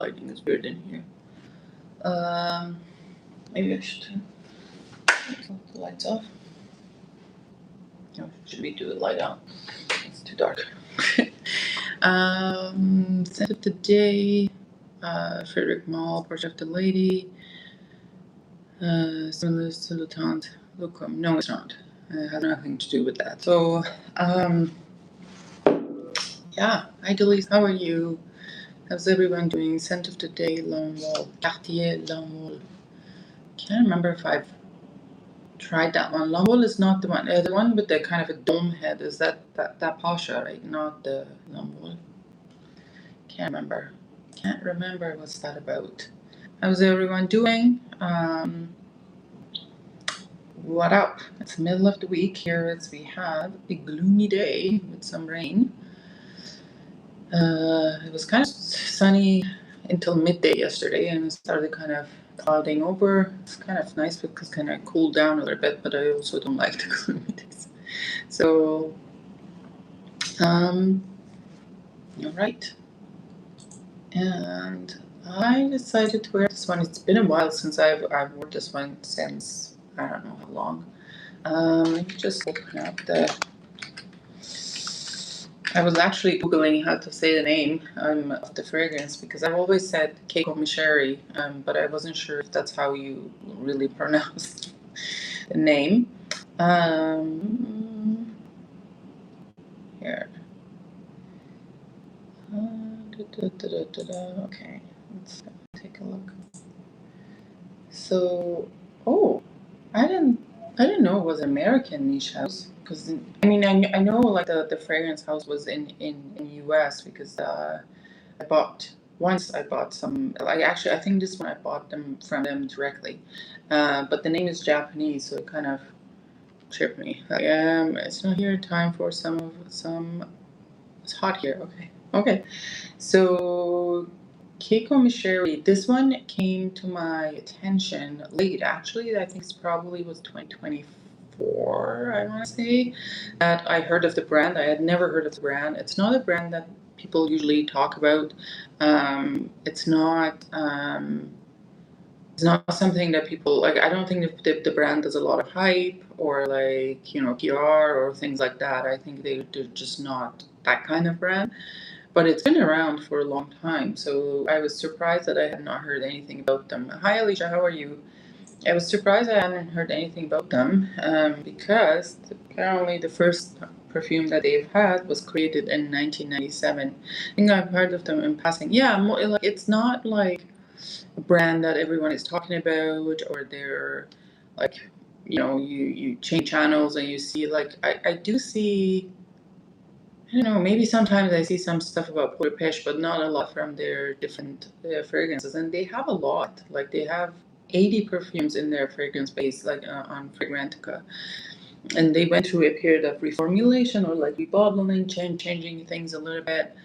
lighting is weird in here. Maybe I should turn the lights off. Or should we do the light on? It's too dark. Scent of the day, Frederick Mall, Portrait of the Lady, similar to Loukhoum. No, it's not. It has nothing to do with that. So, yeah. Hi, Delise. How are you? How's everyone doing? Scent of the day, Long Wall, Cartier Long Wall. Can't remember if I've tried that one. Long Wall is not the one. The one with the kind of a dome head. Is that Pasha, right? Not the Long Wall. Can't remember. What's that about. How's everyone doing? What up? It's the middle of the week here as we have a gloomy day with some rain. It was kind of sunny until midday yesterday, and it started kind of clouding over. It's kind of nice because it kind of cooled down a little bit, but I also don't like the gloomy days. So, all right. And I decided to wear this one. It's been a while since I've worn this one, since I don't know how long. Let me just open up I was actually Googling how to say the name of the fragrance, because I've always said Keiko Mecheri, but I wasn't sure if that's how you really pronounce the name. Here. Okay, let's take a look. So, I didn't know it was an American niche house, because I mean I know like the fragrance house was in US, because I bought some, like, actually I think this one I bought them from them directly, but the name is Japanese, so it kind of tripped me. Like, it's not here. Time for some. It's hot here. Okay. So, Keiko Mecheri, this one came to my attention late, actually. I think it probably was 2024, I want to say, that I heard of the brand. I had never heard of the brand. It's not a brand that people usually talk about. It's not something that people, like, I don't think the brand does a lot of hype or, like, PR or things like that. I think they're just not that kind of brand. But it's been around for a long time, so I was surprised that I had not heard anything about them. Hi, Alicia, how are you? I was surprised I hadn't heard anything about them, because apparently the first perfume that they've had was created in 1997. I think I've heard of them in passing. Yeah, like, it's not like a brand that everyone is talking about, or they're like, you change channels and you see, like, I do see, I don't know, maybe sometimes I see some stuff about Budapest, but not a lot from their different fragrances. And they have a lot. Like, they have 80 perfumes in their fragrance base, like on Fragrantica. And they went through a period of reformulation, or like rebottling, changing things a little bit.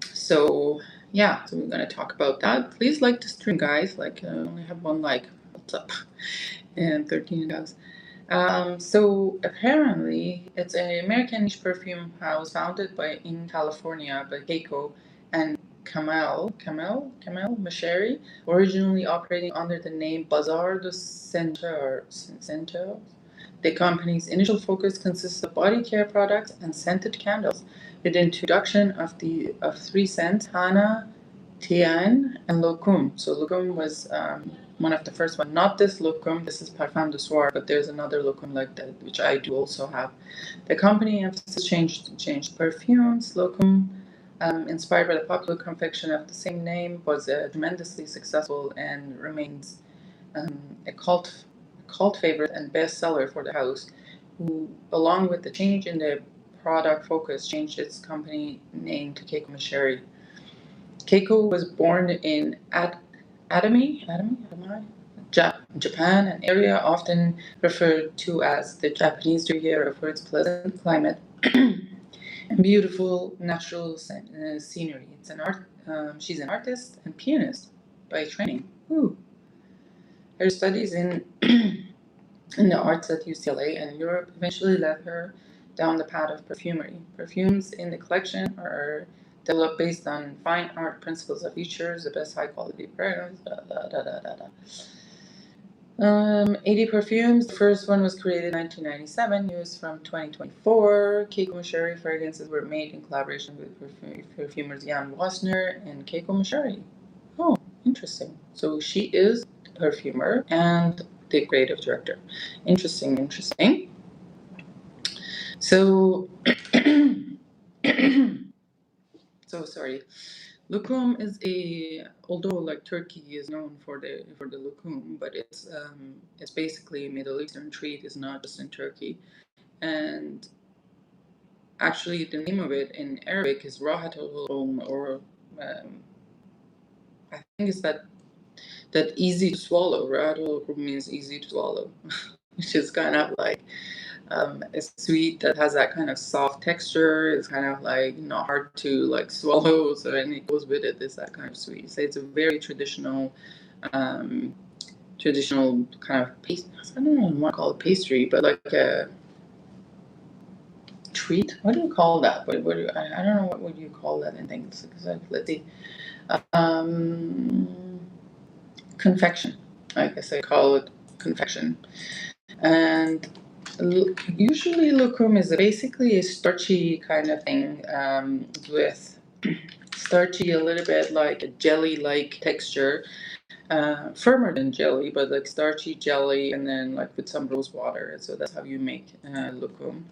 So we're going to talk about that. Please like the stream, guys. Like, I only have one like. What's up? And 13 dogs. So apparently it's an American niche perfume house founded in California by Keiko and Kamel Mecheri, originally operating under the name Bazar de Centaures. The company's initial focus consists of body care products and scented candles, with the introduction of three scents: Hana, Tian, and Loukhoum. So Loukhoum was one of the first one. Not this Loukhoum, this is Parfum de Soir, but there's another Loukhoum like that, which I do also have. The company emphasis changed perfumes. Loukhoum, inspired by the popular confection of the same name, was tremendously successful and remains a cult favorite and bestseller for the house, who, along with the change in the product focus, changed its company name to Keiko Mecheri. Keiko was born in Atami, Japan, an area often referred to as the Japanese Riviera for its pleasant climate and beautiful natural scenery. It's an art. She's an artist and pianist by training. Ooh. Her studies in the arts at UCLA and Europe eventually led her down the path of perfumery. Perfumes in the collection are developed based on fine art principles of features, the best high quality fragrance. 80 perfumes. The first one was created in 1997, used from 2024. Keiko Mecheri fragrances were made in collaboration with perfumers Jan Wasner and Keiko Mecheri. Oh, interesting. So she is the perfumer and the creative director. Interesting. So, so sorry. Loukhoum is although like Turkey is known for the Loukhoum, but it's basically a Middle Eastern treat. It's not just in Turkey, and actually the name of it in Arabic is Rahat al-Loukhoum, or I think it's that easy to swallow. Rahat al-Loukhoum means easy to swallow, which is kind of like a sweet that has that kind of soft texture. It's kind of like not hard to like swallow. So and it goes with it is that kind of sweet. So it's a very traditional kind of pastry. I don't know what I want to call it pastry, but like a treat. What do you call that? I don't know what would you call that in things. Let's see. Confection. I guess I call it confection. And usually Loukhoum is basically a starchy kind of thing, with starchy, a little bit like a jelly-like texture, firmer than jelly, but like starchy jelly, and then like with some rose water. So that's how you make Loukhoum.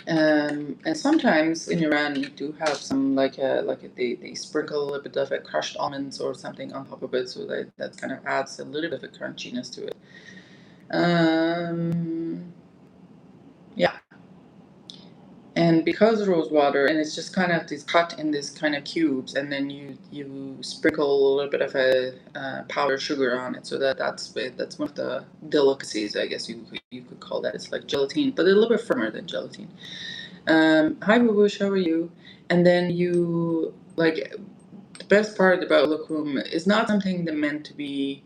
And sometimes in Iran you do have some they sprinkle a little bit of crushed almonds or something on top of it, so that kind of adds a little bit of a crunchiness to it. Yeah. And because rose water, and it's just kind of this cut in this kind of cubes, and then you sprinkle a little bit of a powdered sugar on it, so that's one of the delicacies, I guess you could call that. It's like gelatine, but a little bit firmer than gelatine. Hi, Boo, how are you? And then the best part about Loukhoum is not something that meant to be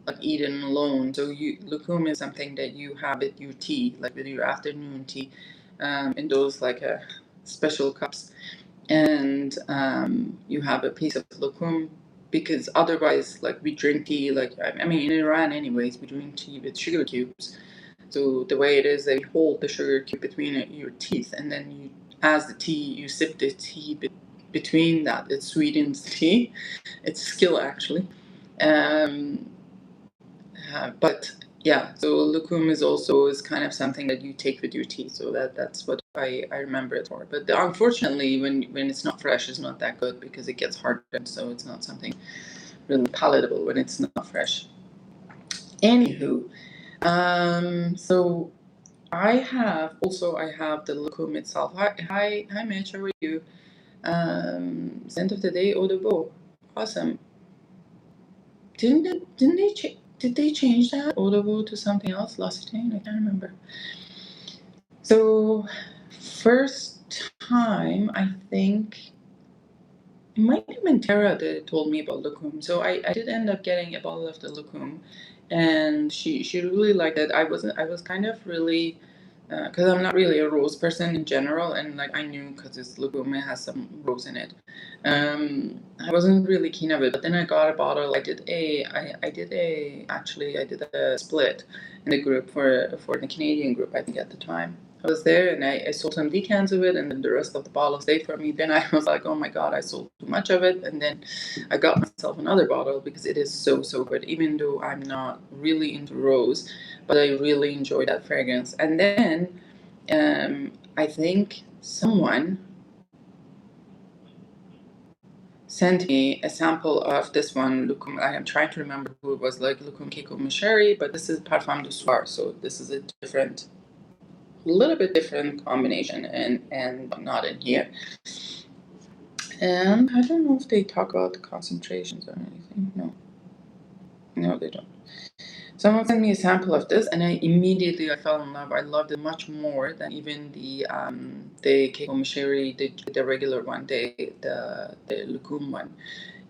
like eaten alone. So Loukhoum is something that you have with your tea, like with your afternoon tea, in those special cups, and you have a piece of Loukhoum, because otherwise, like, we drink tea, like, I mean, in Iran anyways, we drink tea with sugar cubes. So the way it is, they hold the sugar cube between your teeth, and then as the tea, you sip the tea between that. It sweetens the tea. It's a skill, actually. But yeah, so Loukhoum is kind of something that you take with your tea. So that's what I remember it for. But unfortunately, when it's not fresh, it's not that good because it gets hardened. So it's not something really palatable when it's not fresh. Anywho, so I have the Loukhoum itself. Hi, Mitch. How are you? Scent of the day, eau de beau. Awesome. Did they change that eau de beau to something else? L'Occitane? I can't remember. So first time, I think it might have been Tara that told me about Loukhoum. So I did end up getting a bottle of the Loukhoum, and she really liked it. I was kind of really, because I'm not really a rose person in general, and like I knew because it's Loukhoum, it has some rose in it. I wasn't really keen of it, but then I got a bottle. I did a split in the group for the Canadian group, I think at the time. I was there, and I sold some decants of it, and then the rest of the bottle stayed for me. Then I was like, oh my god, I sold too much of it, and then I got myself another bottle because it is so good, even though I'm not really into rose, but I really enjoy that fragrance. And then I think someone sent me a sample of this one, Loukhoum. I am trying to remember who it was, like Loukhoum Keiko Mecheri, but this is Parfum du Soir, so this is a little bit different combination, and not in here. And I don't know if they talk about the concentrations or anything. No, they don't. Someone sent me a sample of this, and I fell in love. I loved it much more than even the Keiko Mecheri, the regular one, the Loukhoum one.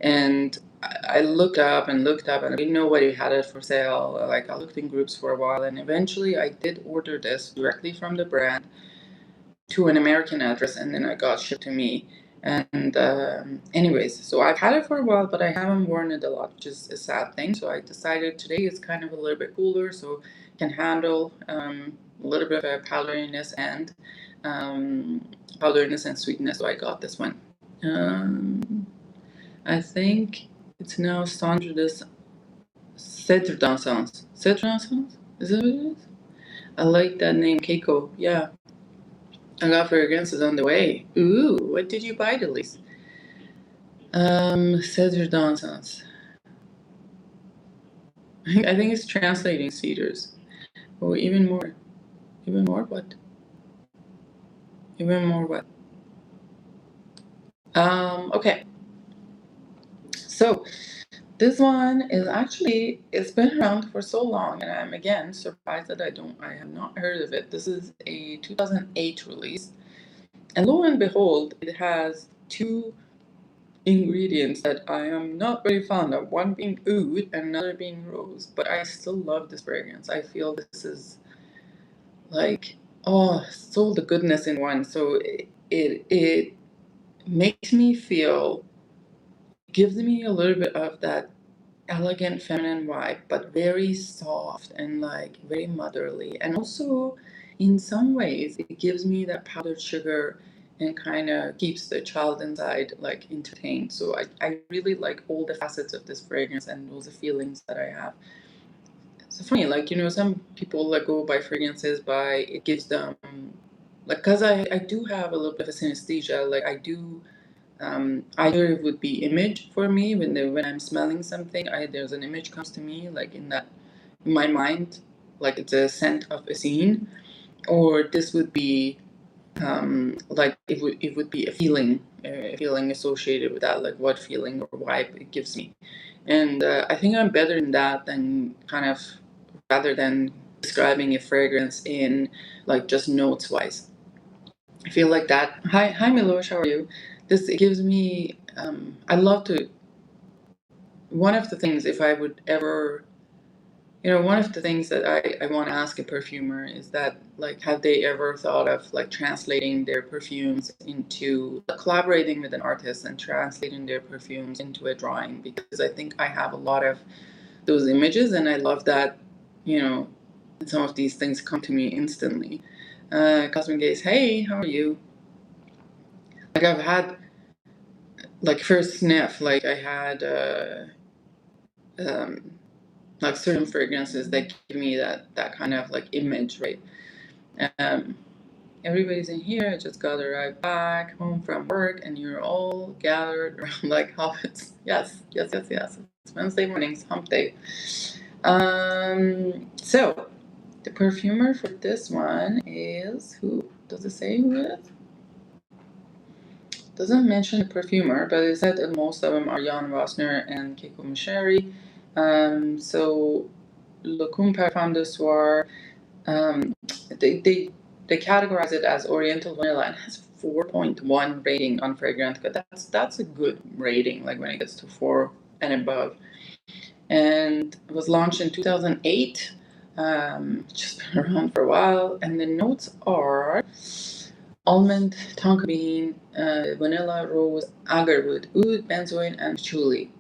And I looked up, and I didn't know nobody had it for sale. Like, I looked in groups for a while, and eventually I did order this directly from the brand to an American address, and then it got shipped to me. And anyways, so I've had it for a while, but I haven't worn it a lot, which is a sad thing. So I decided today is kind of a little bit cooler, so can handle a little bit of a powderiness and sweetness. So I got this one. I think it's now Cendre de Cedre d'Encens. Cedre d'Encens? Is that what it is? I like that name, Keiko. Yeah. I got fragrances on the way. Ooh, what did you buy, Delise? Cedre d'Encens. I think it's translating cedars. Oh, even more. Even more what? Even more what? Okay. So this one is actually, it's been around for so long, and I'm again surprised that I have not heard of it. This is a 2008 release, and lo and behold, it has two ingredients that I am not very fond of. One being oud and another being rose, but I still love this fragrance. I feel this is like, oh, so the goodness in one. So it makes me feel, gives me a little bit of that elegant feminine vibe, but very soft and like very motherly. And also, in some ways, it gives me that powdered sugar and kind of keeps the child inside like entertained. So I really like all the facets of this fragrance and all the feelings that I have. So funny, like, some people like go by fragrances by it gives them like, because I do have a little bit of a synesthesia, like I do either it would be image for me when I'm smelling something, there's an image comes to me like in my mind, like it's a scent of a scene, or this would be like it would be a feeling associated with that, like what feeling or vibe it gives me. And I think I'm better in that than kind of rather than describing a fragrance in like just notes wise. I feel like that. Hi, Milosh. How are you? This it gives me. I love to. One of the things, if I would ever, one of the things that I want to ask a perfumer is that, like, have they ever thought of like translating their perfumes into collaborating with an artist and translating their perfumes into a drawing? Because I think I have a lot of those images, and I love that. Some of these things come to me instantly. Cosmic Gaze. Hey, how are you? Like I've had like first sniff, like I had um, like certain fragrances that give me that kind of like image, right? Um, Everybody's in here. I just got arrived back home from work, and you're all gathered around like hobbits. Yes, yes, yes, yes. It's Wednesday mornings, hump day. So the perfumer for this one is who? Does it say who it is? Doesn't mention the perfumer, but it said that most of them are Jan Rosner and Keiko Mecheri. So Loukhoum Parfum de Soir, um, they categorize it as Oriental vanilla and has 4.1 rating on Fragrantica. That's a good rating, like when it gets to 4 and above. And it was launched in 2008. Just been around for a while, and the notes are almond, tonka bean, vanilla, rose, agarwood, oud, benzoin, and patchouli.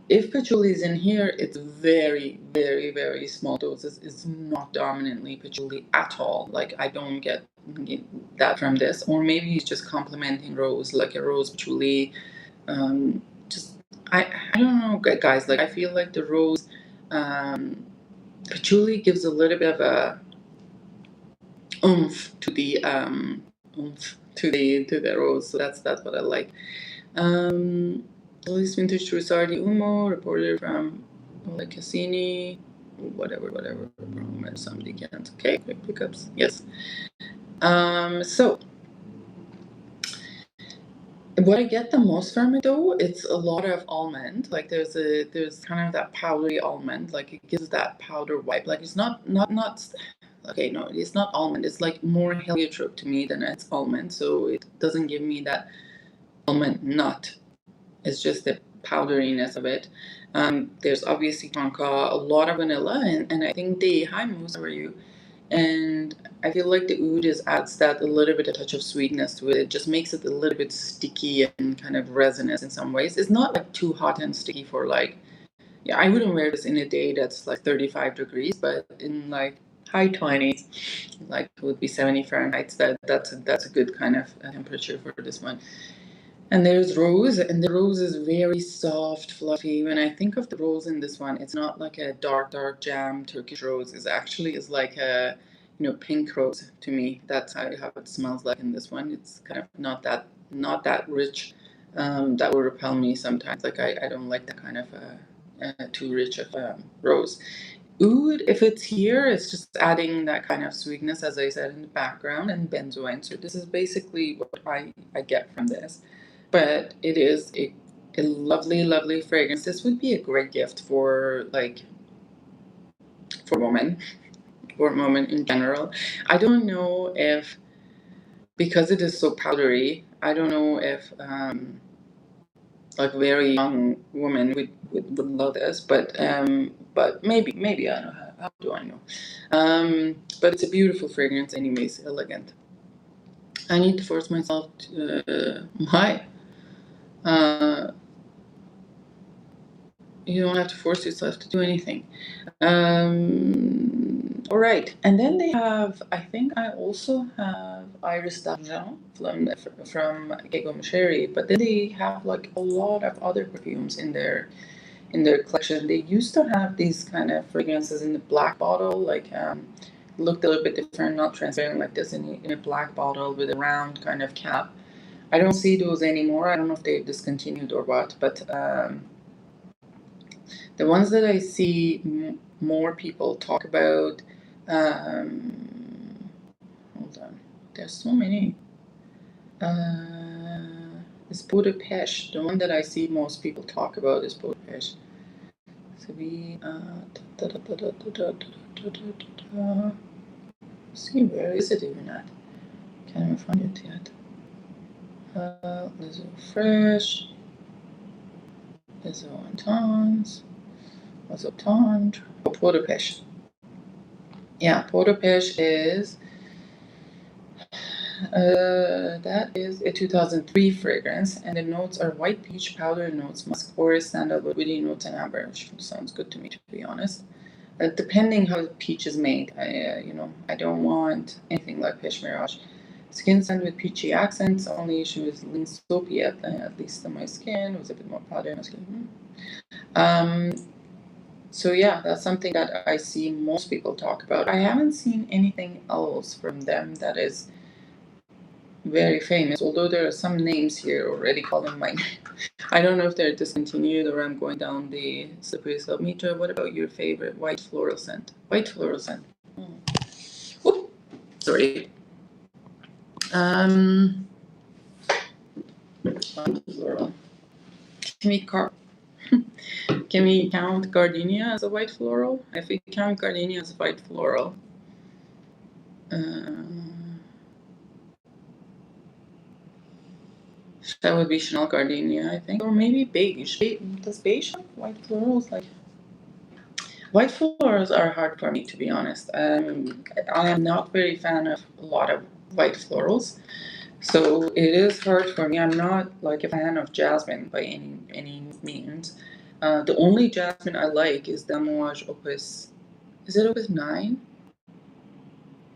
If patchouli is in here, it's very, very, very small doses. It's not dominantly patchouli at all. Like I don't get that from this. Or maybe he's just complementing rose, like a rose patchouli. Just I don't know, guys. Like I feel like the rose patchouli gives a little bit of a oomph to the rose. So that's what I like. Released vintage Trussard di Umo, reported from Oleg Cassini, whatever, somebody can't. Okay, quick pickups. Yes. So what I get the most from it though, it's a lot of almond. Like there's kind of that powdery almond. Like it gives that powder vibe. Like it's not. Okay, no, it's not almond. It's like more heliotrope to me than it's almond. So it doesn't give me that almond nut. It's just the powderiness of it. There's obviously tonka, a lot of vanilla, and I think hi Moose, how are you? And I feel like the oud is adds that a little bit of touch of sweetness to it. It just makes it a little bit sticky and kind of resinous in some ways. It's not like too hot and sticky for like, yeah, I wouldn't wear this in a day that's like 35 degrees, but in like high 20s, like it would be 70 Fahrenheit. That's a good kind of temperature for this one. And there's rose, and the rose is very soft, fluffy. When I think of the rose in this one, it's not like a dark jam Turkish rose. It actually is like a, pink rose to me. That's how it smells like in this one. It's kind of not that rich. That will repel me sometimes. Like I don't like that kind of too rich of rose. Oud, if it's here, it's just adding that kind of sweetness, as I said, in the background, and benzoin. So this is basically what I get from this. But it is a lovely, lovely fragrance. This would be a great gift for women, for women in general. I don't know if, because it is so powdery, I don't know if like very young women would love this, but maybe I don't know. How do I know? But it's a beautiful fragrance, anyways, elegant. I need to force myself to uh, you don't have to force yourself to do anything. All right, and then they have. I think I also have Iris d'Argent from Keiko Mecheri, but then they have like a lot of other perfumes in their collection. They used to have these kind of fragrances in the black bottle, like looked a little bit different, not transparent like this, in a black bottle with a round kind of cap. I don't see those anymore. I don't know if they've discontinued or what, but the ones that I see more people talk about, hold on, there's so many. Is Budapest. The one that I see most people talk about is Budapest. So see, where is it even at? Can't even find it yet. Les Eaux Fresh, Les Eaux Intenses, Les Eaux Tendres. Oh, Budapest. Yeah, Budapest is that is a 2003 fragrance, and the notes are white peach, powder notes, musk, orris, sandalwood, woody notes, and amber. Which sounds good to me, to be honest. Depending how the peach is made, I don't want anything like Peach Mirage. Skin scent with peachy accents. Only issue is lean soapy at least on my skin. It was a bit more powder on my skin. So yeah, that's something that I see most people talk about. I haven't seen anything else from them that is very famous, although there are some names here already calling my name. I don't know if they're discontinued or I'm going down the slippery slope. Mitra, what about your favorite white floral scent? White floral scent. Whoop, sorry. White floral. Can we, can we count gardenia as a white floral? If we count gardenia as a white floral, that would be Chanel Gardenia, I think, or maybe beige. Does beige have white florals? Like, white florals are hard for me, to be honest. I am not very fan of a lot of white florals, so it is hard for me. I'm not like a fan of jasmine by any means. The only jasmine I like is the Amouage Opus. Is it Opus 9?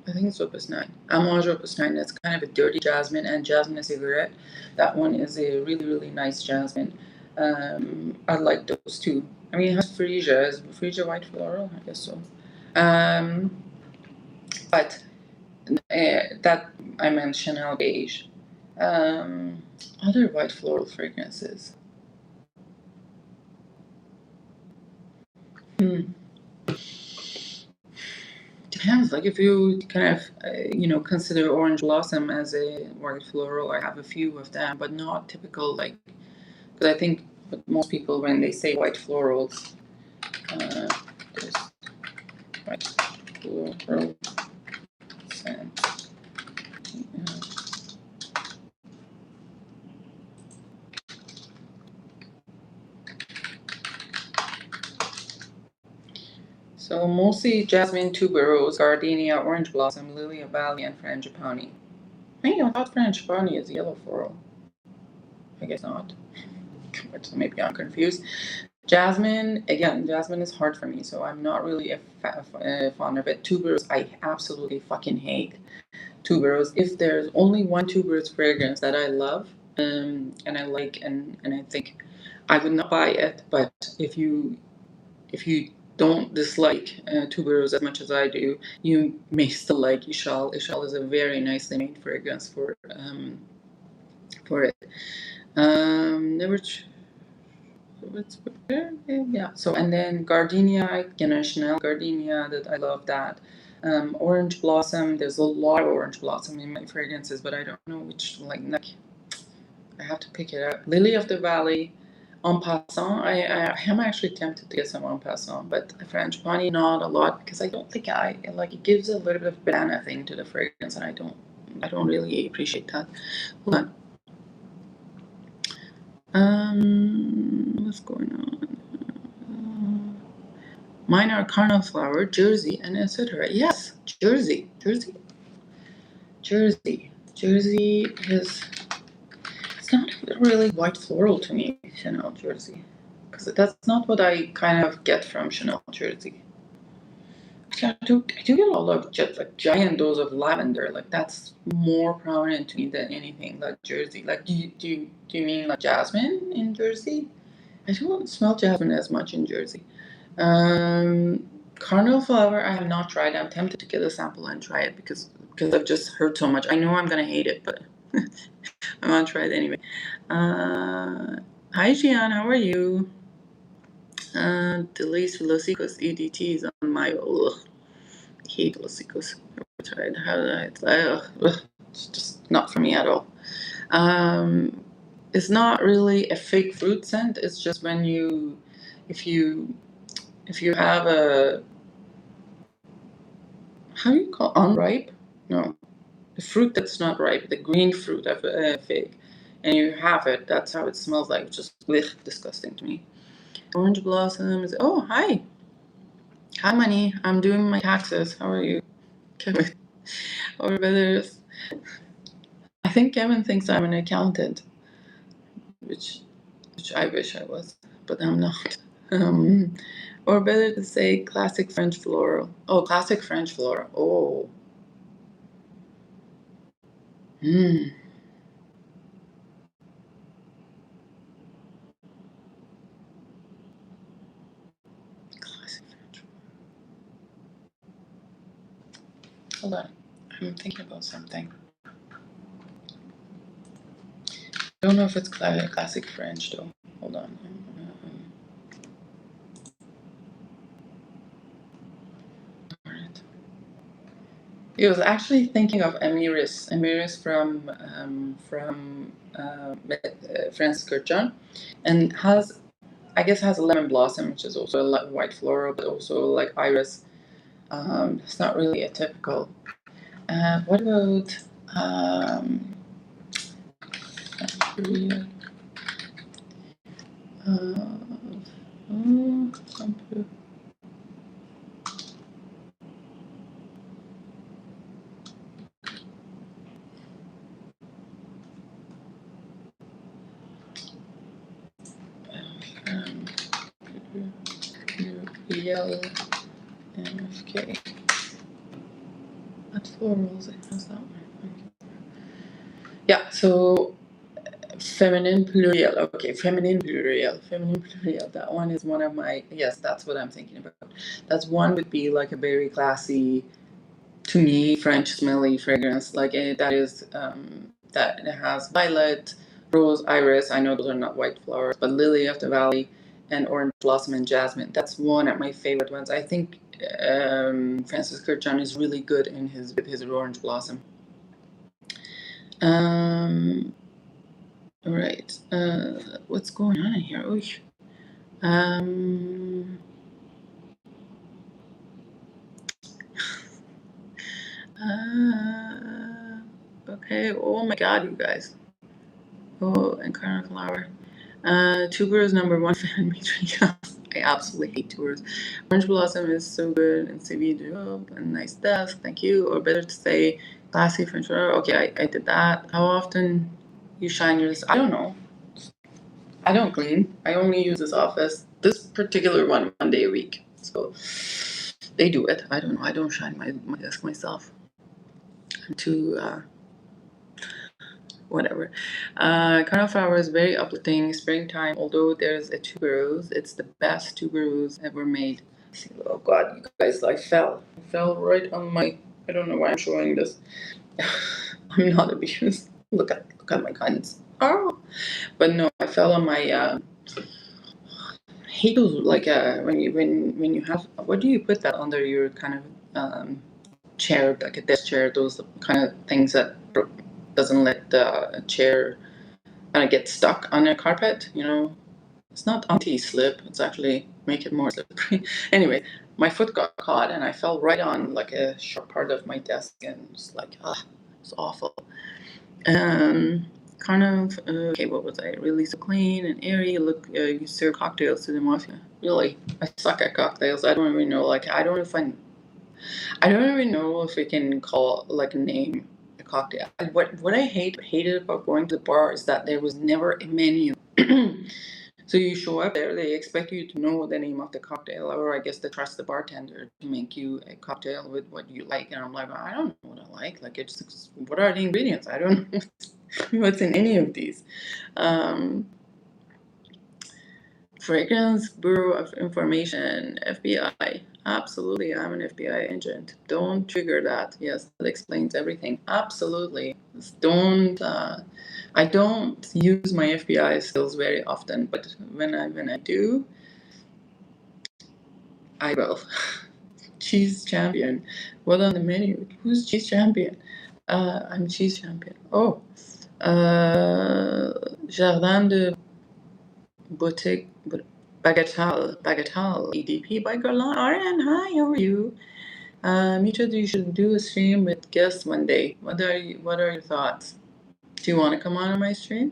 I think it's Opus 9. Amouage Opus 9. That's kind of a dirty jasmine, and jasmine cigarette. That one is a really, really nice jasmine. I like those two. I mean, it has freesia. Is freesia white floral? I guess so. But that I meant Chanel beige. Other white floral fragrances. Depends. Like if you kind of, consider orange blossom as a white floral, I have a few of them, but not typical. Like, because I think most people when they say white florals, there's white floral scent. So mostly jasmine, tuberose, gardenia, orange blossom, lily of valley, and frangipani. Hey, I thought frangipani is yellow floral. I guess not. Maybe I'm confused. Jasmine, again, jasmine is hard for me, so I'm not really fond of it. Tuberose, I absolutely fucking hate tuberose. If there's only one tuberose fragrance that I love, and I like, and I think I would not buy it, but if you don't dislike tuberose as much as I do, you may still like Ishal. Ishal is a very nicely made fragrance for it. Never. Yeah. So and then gardenia, Chanel gardenia. That I love that. Orange blossom. There's a lot of orange blossom in my fragrances, but I don't know which like I have to pick it up. Lily of the Valley. En passant, I am actually tempted to get some en passant, but frangipani not a lot because I don't think I like it gives a little bit of banana thing to the fragrance, and I don't really appreciate that. Hold on. What's going on? Mine are Carnal Flower, Jersey, and etc. Yes, Jersey is. It's not really white floral to me, Chanel Jersey, because that's not what I kind of get from Chanel Jersey. I do get a lot of just like giant dose of lavender. Like that's more prominent to me than anything like Jersey. Like do you mean like jasmine in Jersey? I don't smell jasmine as much in Jersey. Carnal flower I have not tried. I'm tempted to get a sample and try it because I've just heard so much. I know I'm gonna hate it, but I'm gonna try it anyway. Hi Gian, how are you? Delays Velocicos EDT is on my I hate Velocicos. I tried it's just not for me at all. It's not really a fake fruit scent. It's just when if you have a, how do you call unripe? No, the fruit that's not ripe, the green fruit of a fig, and you have it. That's how it smells like. It's just disgusting to me. Orange blossoms. Oh, hi. Hi, Money. I'm doing my taxes. How are you, Kevin? Or better, I think Kevin thinks I'm an accountant, which I wish I was, but I'm not. Or better to say classic French floral. Oh, classic French floral. Oh. Hmm. Classic French. Hold on. I'm thinking about something. I don't know if it's classic French though. Hold on. He was actually thinking of Amiris. Amiris from Francis Kurkdjian, and has a lemon blossom, which is also a white floral, but also like iris. It's not really a typical. What about Korea? Shampoo. Yellow MFK. What florals it has that one? Yeah, so feminine pluriel. Okay, feminine pluriel. Feminine pluriel. That one is one of my. Yes, that's what I'm thinking about. That's one would be like a very classy, to me, French smelly fragrance. Like that is that it has violet, rose, iris. I know those are not white flowers, but lily of the valley, and orange blossom and jasmine. That's one of my favorite ones. I think Francis Kurkdjian is really good in with his orange blossom. Right. What's going on in here? Oy. Okay. Oh my God, you guys. Oh, and Carnal Flower. Tuber is number one fan. Mitra. I absolutely hate tours. Orange Blossom is so good, and CV job, and nice desk, thank you. Or better to say, classy French. Okay, I did that. How often you shine yours? I don't know. I don't clean. I only use this office, this particular one day a week. So they do it. I don't know. I don't shine my desk myself. I'm too whatever. Cauliflower is very uplifting. Springtime, although there's a tuberose, it's the best tuberose ever made. Oh God, you guys, I fell right on my. I don't know why I'm showing this. I'm not abused. Look at my guns. Oh, but no, I fell on my. Hate those like when you have, what do you put that under your kind of chair, like a desk chair, those kind of things that doesn't let the chair kind of get stuck on a carpet, it's not anti-slip, it's actually make it more slippery. Anyway, my foot got caught and I fell right on like a sharp part of my desk, and it's like it's awful. Kind of okay, what was I, really so clean and airy. Look, you serve cocktails to the mafia. Really, I suck at cocktails. I don't even know, like I don't even know if we can call like a name a cocktail. What I hated about going to the bar is that there was never a menu. So you show up there, they expect you to know the name of the cocktail, or I guess they trust the bartender to make you a cocktail with what you like. And I'm like, I don't know what I like. Like, what are the ingredients? I don't know what's in any of these. Fragrance Bureau of Information, FBI. Absolutely, I'm an FBI agent. Don't trigger that. Yes, that explains everything. Absolutely. Don't. I don't use my FBI skills very often, but when I do, I will. Cheese champion. What on the menu? Who's cheese champion? I'm cheese champion. Oh, Jardin de Boutique. Bagatelle, EDP by Garland. RN, hi, how are you? Mitra, you should do a stream with guests one day. What are your thoughts? Do you want to come on my stream?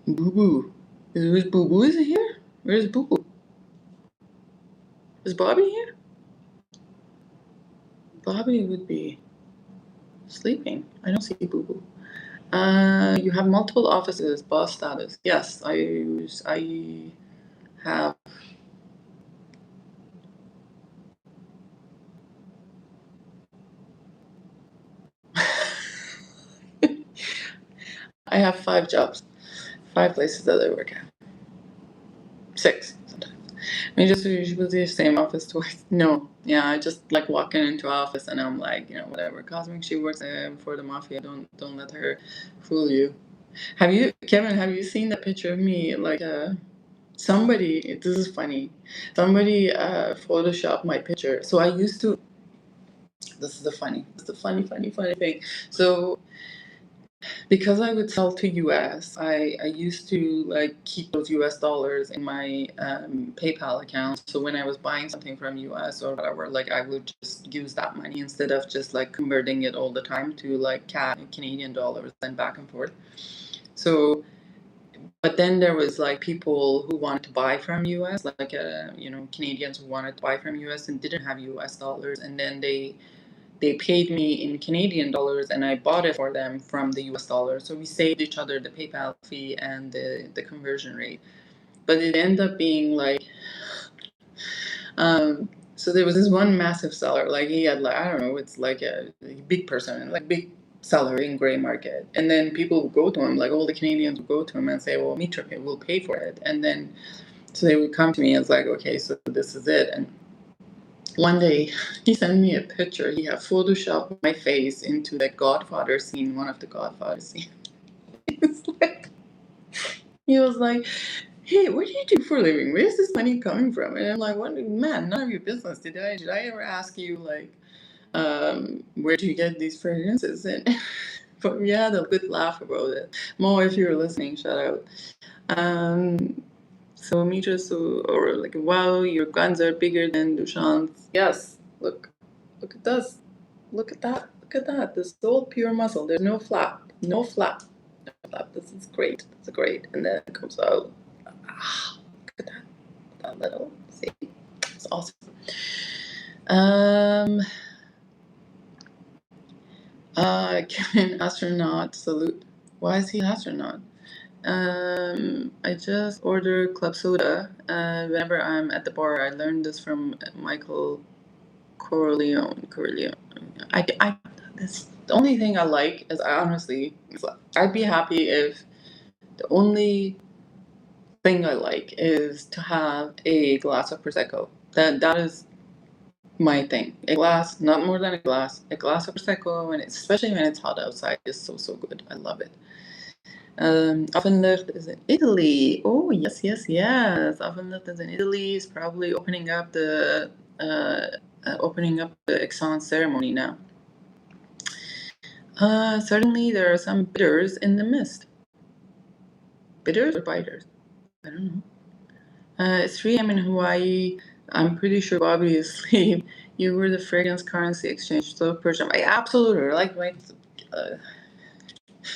Boo Boo. Where's Boo Boo? Is he here? Where's Boo Boo? Is Bobby here? Bobby would be sleeping. I don't see Boo Boo. You have multiple offices, boss status. Yes, I have. I have 5 jobs, 5 places that I work at. 6 sometimes. I just usually the same office twice. No, yeah, I just like walking into office and I'm like, whatever. Cosmic, she works for the mafia. Don't let her fool you. Kevin? Have you seen that picture of me? Like somebody. This is funny. Somebody photoshopped my picture. So I used to. This is the funny thing. So because I would sell to US, I used to like keep those US dollars in my PayPal account. So when I was buying something from US or whatever, like I would just use that money instead of just like converting it all the time to like Canadian dollars and back and forth. So, but then there was like people who wanted to buy from US, like Canadians who wanted to buy from US and didn't have US dollars, and then they paid me in Canadian dollars and I bought it for them from the US dollar. So we saved each other the PayPal fee and the conversion rate. But it ended up being like, so there was this one massive seller, like he had like, I don't know, it's like a big person, like big seller in gray market. And then people would go to him, like all the Canadians would go to him and say, well, Mitra will pay for it. And then, so they would come to me and it's like, okay, so this is it. And one day, he sent me a picture. He had photoshopped my face into the Godfather scene, one of the Godfather scenes. He was like, hey, what do you do for a living? Where's this money coming from? And I'm like, what, man, none of your business. Did I ever ask you, like, where do you get these fragrances? And but we had a good laugh about it. Mo, if you're listening, shout out. So Mitra, or like, wow, your guns are bigger than Duchamp's. Yes, look at this. Look at that. Look at that. This is all pure muscle. There's no flap. No flap. This is great. This is great. And then it comes out. Look at that little. See, it's awesome. Um, Kevin astronaut salute. Why is he an astronaut? I just order club soda. Whenever I'm at the bar, I learned this from Michael Corleone. This the only thing I like is honestly, I'd be happy if the only thing I like is to have a glass of prosecco. That is my thing. A glass, not more than a glass of prosecco, and especially when it's hot outside, is so good. I love it. Affenlicht is in Italy. Oh yes. Affenlicht is in Italy. It's probably opening up the Exxon ceremony now. Certainly there are some bitters in the mist. Bitters or biters? I don't know. It's 3 a.m. in Hawaii. I'm pretty sure Bobby is asleep. You were the fragrance currency exchange, so perfume. I absolutely like my.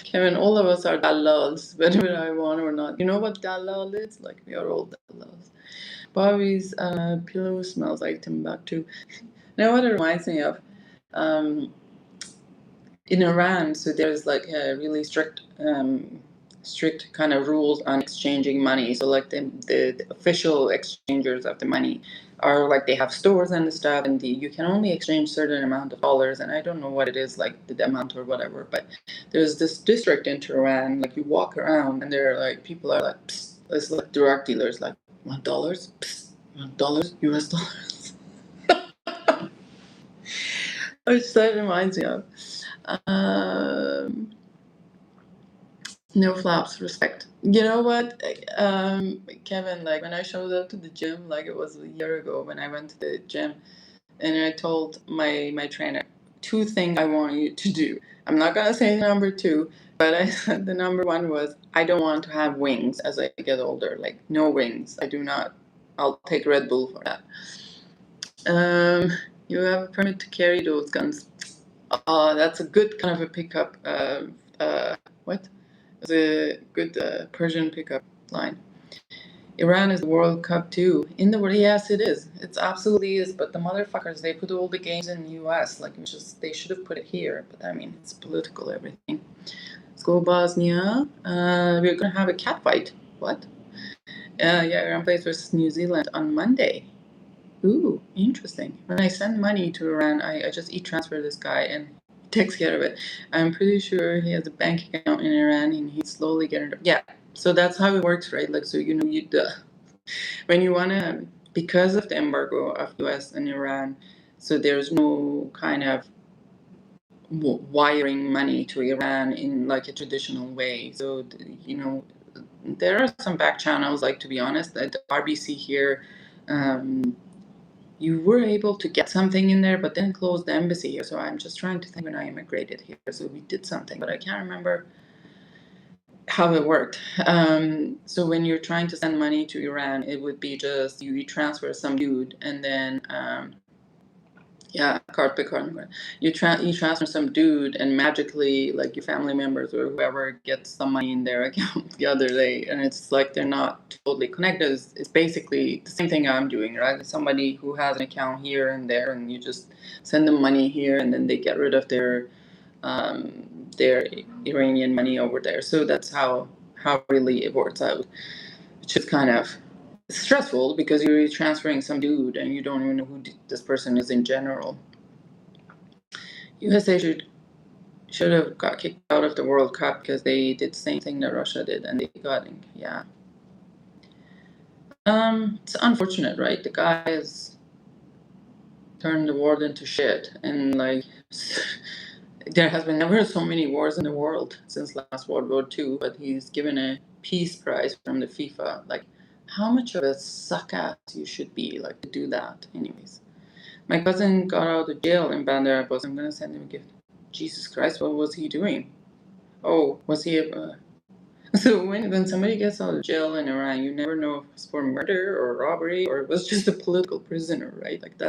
Kevin, all of us are dallals, whether I want or not. You know what dallal is? Like, we are all dallals. Bobby's pillow smells like Timbuktu. You know what it reminds me of? In Iran, so there's like a really strict kind of rules on exchanging money. So like the official exchangers of the money are like, they have stores and stuff, and you can only exchange certain amount of dollars, and I don't know what it is, like the amount or whatever, but there's this district in Tehran, like you walk around and there are like, people are like, psst, it's like drug dealers, like $1, psst, $1, US dollars. Which that reminds me of. No flaps, respect. You know what, Kevin, like when I showed up to the gym, like it was a year ago when I went to the gym, and I told my trainer, 2 things I want you to do. I'm not gonna say number 2, but I said the number 1 was, I don't want to have wings as I get older. Like, no wings. I do not. I'll take Red Bull for that. You have a permit to carry those guns. That's a good kind of a pickup. What? It's a good Persian pickup line. Iran is the World Cup too. In the world, yes, it is. It absolutely is. But the motherfuckers, they put all the games in the U.S. Like, they should have put it here. But I mean, it's political, everything. Let's go Bosnia. We're gonna have a cat fight. What? Yeah, Iran plays versus New Zealand on Monday. Ooh, interesting. When I send money to Iran, I just e-transfer this guy and he takes care of it. I'm pretty sure he has a bank account in Iran and he's slowly getting it. Yeah, so that's how it works, right? Like, so, when you want to, because of the embargo of US and Iran, so there's no kind of wiring money to Iran in like a traditional way. So, there are some back channels, like, to be honest, at the RBC here, you were able to get something in there, but then closed the embassy here. So I'm just trying to think, when I immigrated here. So we did something, but I can't remember how it worked. So when you're trying to send money to Iran, it would be just you transfer some dude, and then card by card. You transfer some dude, and magically, like, your family members or whoever gets some money in their account the other day, and it's like they're not totally connected. It's basically the same thing I'm doing, right? Somebody who has an account here and there, and you just send them money here, and then they get rid of their Iranian money over there. So that's how really it works out, which is kind of stressful because you're transferring some dude and you don't even know who this person is in general. USA should have got kicked out of the World Cup because they did the same thing that Russia did, and they got in. Yeah. It's unfortunate, right? The guy has turned the world into shit, and like, there has been never so many wars in the world since last World War II, but he's given a peace prize from the FIFA. Like, how much of a suck-ass you should be, like, to do that? Anyways, my cousin got out of jail in Bandar Abbas. I'm gonna send him a gift. Jesus Christ, what was he doing? Oh, was he so when somebody gets out of jail in Iran, you never know if it's for murder or robbery or it was just a political prisoner, right? Like,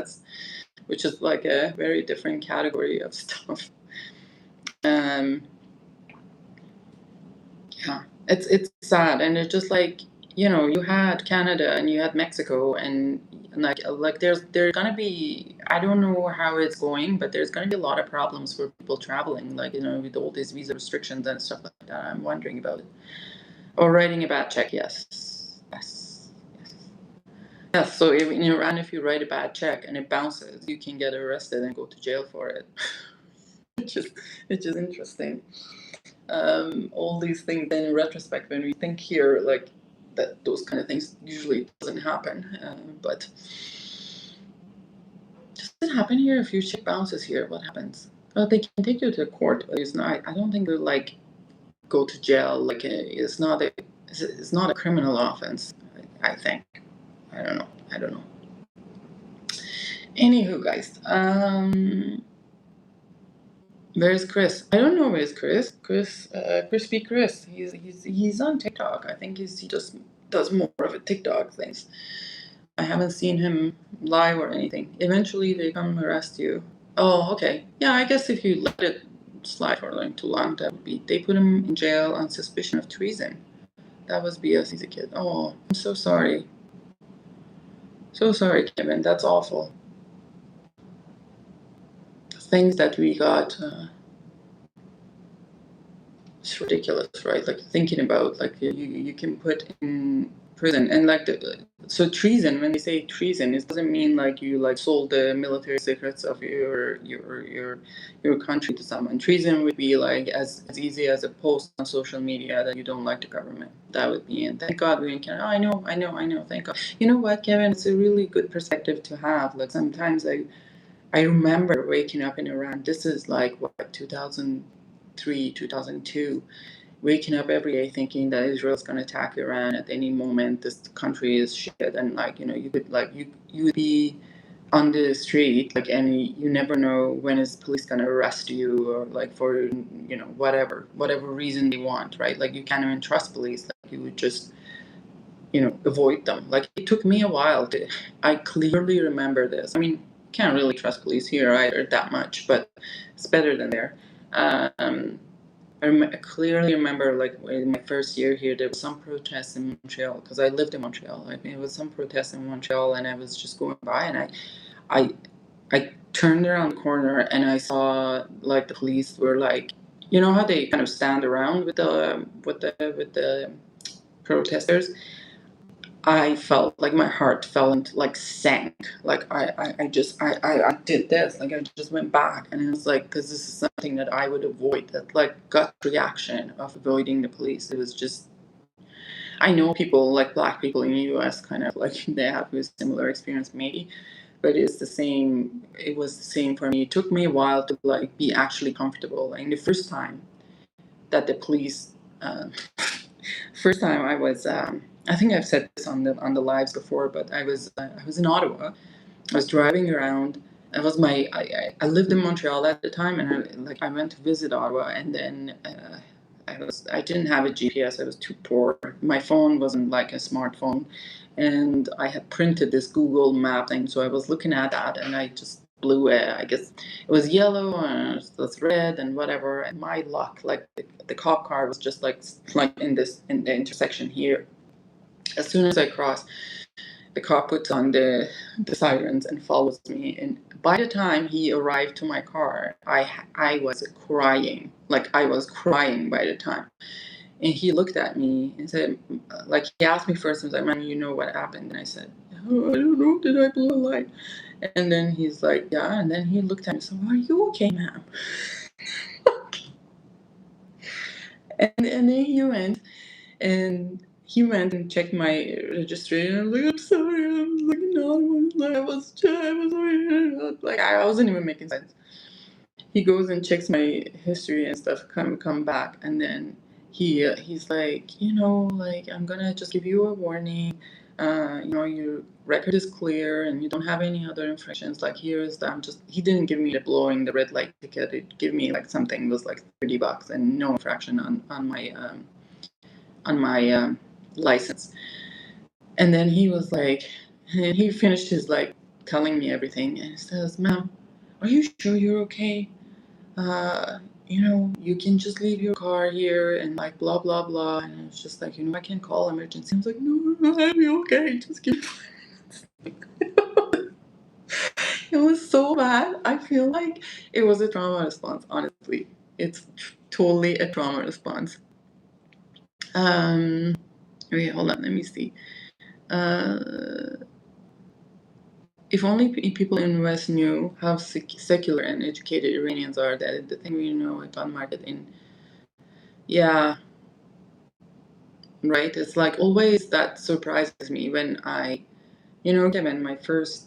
which is like a very different category of stuff. Yeah, it's sad, and it's just like, you had Canada and you had Mexico, and like there's gonna be, I don't know how it's going, but there's gonna be a lot of problems for people traveling, like with all these visa restrictions and stuff like that. I'm wondering about it. Or writing a bad check, yes, yes, yes. Yes, so in Iran, if you write a bad check and it bounces, you can get arrested and go to jail for it. It's just interesting. All these things, then in retrospect, when we think here, like that, those kind of things usually doesn't happen. But does it happen here? If your check bounces here, what happens? Well, they can take you to court, but it's not. I don't think they like go to jail. Like it's not a criminal offense. I think. I don't know. I don't know. Anywho, guys, where's Chris? I don't know where's Chris. Crispy Chris. He's on TikTok. I think he just does more of a TikTok things. I haven't seen him live or anything. Eventually, they come arrest you. Oh, okay. Yeah, I guess if you let it slide for like too long, that would be. They put him in jail on suspicion of treason. That was BS. He's a kid. Oh, I'm so sorry. So sorry, Kevin. That's awful. The things that we got. It's ridiculous, right? Like thinking about like you can put in prison and like so treason. When they say treason, it doesn't mean like you like sold the military secrets of your country to someone. Treason would be like as easy as a post on social media that you don't like the government. That would be it. Thank God we're in Canada. Oh, I know. Thank God. You know what, Kevin? It's a really good perspective to have. Like sometimes I remember waking up in Iran. This is like what 2003, 2002. Waking up every day thinking that Israel's going to attack Iran at any moment. This country is shit, and like you could like you would be on the street like any. You never know when is police going to arrest you or like for whatever reason they want, right? Like you can't even trust police. Like you would just avoid them. Like it took me a while to. I clearly remember this. I mean, can't really trust police here either that much, but it's better than there. I clearly remember, like in my first year here, there was some protests in Montreal because I lived in Montreal. I mean, it was some protests in Montreal, and I was just going by, and I, I turned around the corner, and I saw like the police were like, you know how they kind of stand around with the protesters. I felt like my heart fell into like sank. Like I did this. Like I just went back, and it was like because this is something that I would avoid. That like gut reaction of avoiding the police. It was just. I know people like black people in the U.S. kind of like they have a similar experience maybe, but it's the same. It was the same for me. It took me a while to like be actually comfortable. And the first time that the police. First time I was, I think I've said this on the lives before, but I was in Ottawa. I was driving around. It was I lived in Montreal at the time, and I went to visit Ottawa, and then I didn't have a GPS. I was too poor. My phone wasn't like a smartphone, and I had printed this Google map thing, so I was looking at that, and I just blew it. I guess it was yellow and it was red and whatever. And my luck, like the cop car was just like in the intersection here. As soon as I crossed, the cop puts on the sirens and follows me. And by the time he arrived to my car, I was crying. Like I was crying by the time. And he looked at me and said, like he asked me first, and was like, "Man, you know what happened?" And I said, "Oh, I don't know. Did I blow a light?" And then he's like, "Yeah." And then he looked at me and said, "Are you okay, ma'am?" And then he went and checked my registration. I was like, "I'm sorry, I was like anonymous. Like I wasn't even making sense." He goes and checks my history and stuff, come back, and then he's like, like I'm gonna just give you a warning. Your record is clear and you don't have any other infractions. Like here's the, I'm just he didn't give me the blowing the red light ticket. It gave me like something was like $30 and no infraction on my license. And then he was like, and he finished his like telling me everything, and he says, "Ma'am, are you sure you're okay? you know, you can just leave your car here and like blah blah blah. And it's just like, you know, I can call emergency. I was like, no, I'll be okay. Just give me. It was so bad. I feel like it was a trauma response. Honestly, it's totally a trauma response. Wait, hold on. Let me see. If only people in West knew how secular and educated Iranians are, that the thing we know it on market in, yeah, right. It's like always that surprises me when I, you know, given my first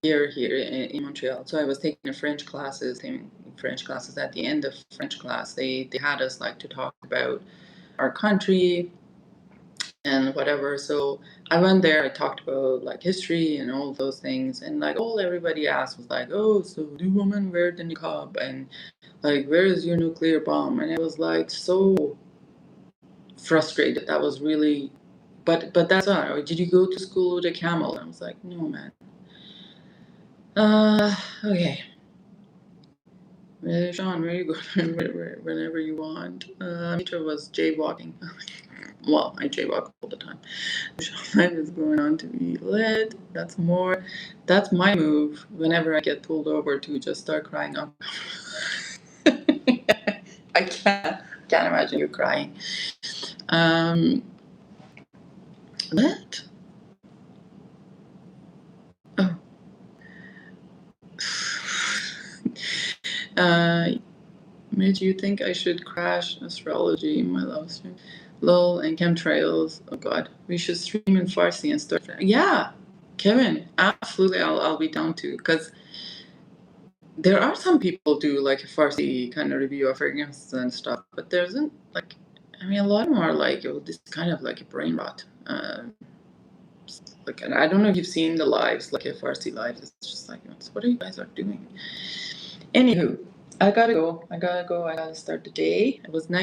year here in Montreal, so I was taking French classes. In French classes, at the end of French class, they had us like to talk about our country and whatever. So I went there, I talked about like history and all those things, and like all everybody asked was like, oh, so do women wear the niqab, and like where is your nuclear bomb? And it was like so frustrated. That was really, but that's not. Did you go to school with a camel? And I was like, no, man. Okay. Sean, where you go? Whenever you want. Mitra was jaywalking. Well, I jaywalk all the time. Life is going on to be lit. That's more. That's my move. Whenever I get pulled over, to just start crying up. I can't imagine you crying. What? Oh. Made you think I should crash astrology, my love stream. Lol and chemtrails. Oh god. We should stream in Farsi and start. Yeah, Kevin, absolutely I'll be down to, because there are some people do like a Farsi kind of review of fragrances and stuff, but there isn't like, I mean, a lot of them are like, oh, this is kind of like a brain rot. Like, and I don't know if you've seen the lives, like a Farsi lives. It's just like, what are you guys are doing? Anywho, I gotta go. I gotta start the day. It was nice